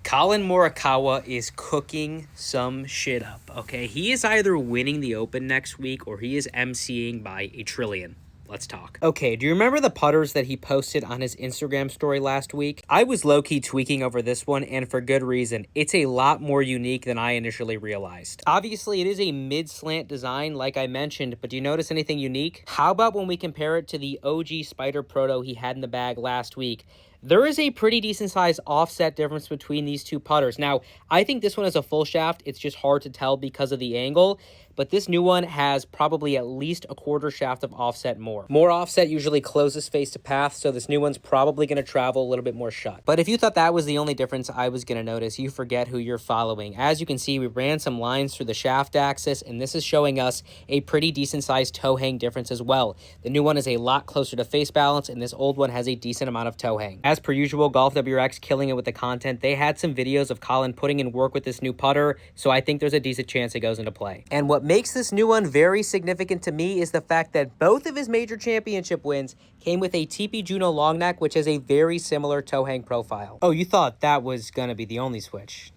Collin Morikawa is cooking some shit up, okay? He is either winning the Open next week or he is emceeing by a trillion. Let's talk. Okay, do you remember the putters that he posted on his Instagram story last week? I was low-key tweaking over this one, and for good reason. It's a lot more unique than I initially realized. Obviously, it is a mid-slant design, like I mentioned, but do you notice anything unique? How about when we compare it to the OG Spider Proto he had in the bag last week? There is a pretty decent size offset difference between these two putters. Now, I think this one is a full shaft. It's just hard to tell because of the angle, but this new one has probably at least a quarter shaft of offset more. More offset usually closes face to path, so this new one's probably going to travel a little bit more shut. But if you thought that was the only difference I was going to notice, you forget who you're following. As you can see, we ran some lines through the shaft axis, and this is showing us a pretty decent sized toe hang difference as well. The new one is a lot closer to face balance, and this old one has a decent amount of toe hang. As per usual, Golf WRX killing it with the content. They had some videos of Collin putting in work with this new putter, so I think there's a decent chance it goes into play. And what makes this new one very significant to me is the fact that both of his major championship wins came with a TP Juno long neck, which has a very similar toe hang profile. Oh, you thought that was going to be the only switch?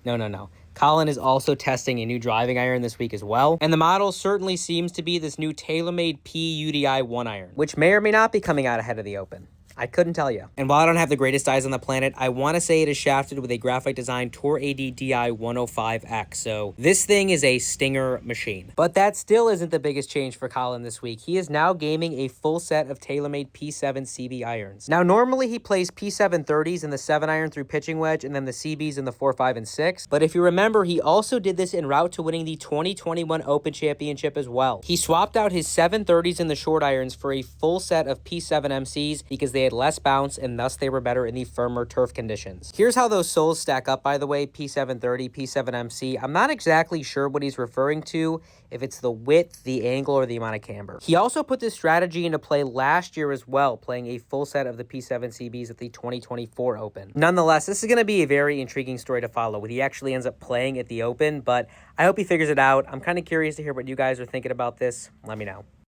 No. Collin is also testing a new driving iron this week as well, and the model certainly seems to be this new TaylorMade P UDI 1 iron, which may or may not be coming out ahead of the Open. I couldn't tell you. And while I don't have the greatest eyes on the planet, I want to say it is shafted with a graphite design Tour AD DI 105X. So this thing is a stinger machine. But that still isn't the biggest change for Collin this week. He is now gaming a full set of TaylorMade P7 CB irons. Now, normally he plays P7 30s in the 7 iron through pitching wedge and then the CBs in the 4, 5, and 6. But if you remember, he also did this en route to winning the 2021 Open Championship as well. He swapped out his 730s in the short irons for a full set of P7 MCs because they had less bounce and thus they were better in the firmer turf conditions. Here's how those soles stack up, by the way. P730, P7MC. I'm not exactly sure what he's referring to, if it's the width, the angle, or the amount of camber. He also put this strategy into play last year as well, playing a full set of the P7 CBs at the 2024 Open. Nonetheless, this is going to be a very intriguing story to follow when he actually ends up playing at the Open, but I hope he figures it out. I'm kind of curious to hear what you guys are thinking about this. Let me know.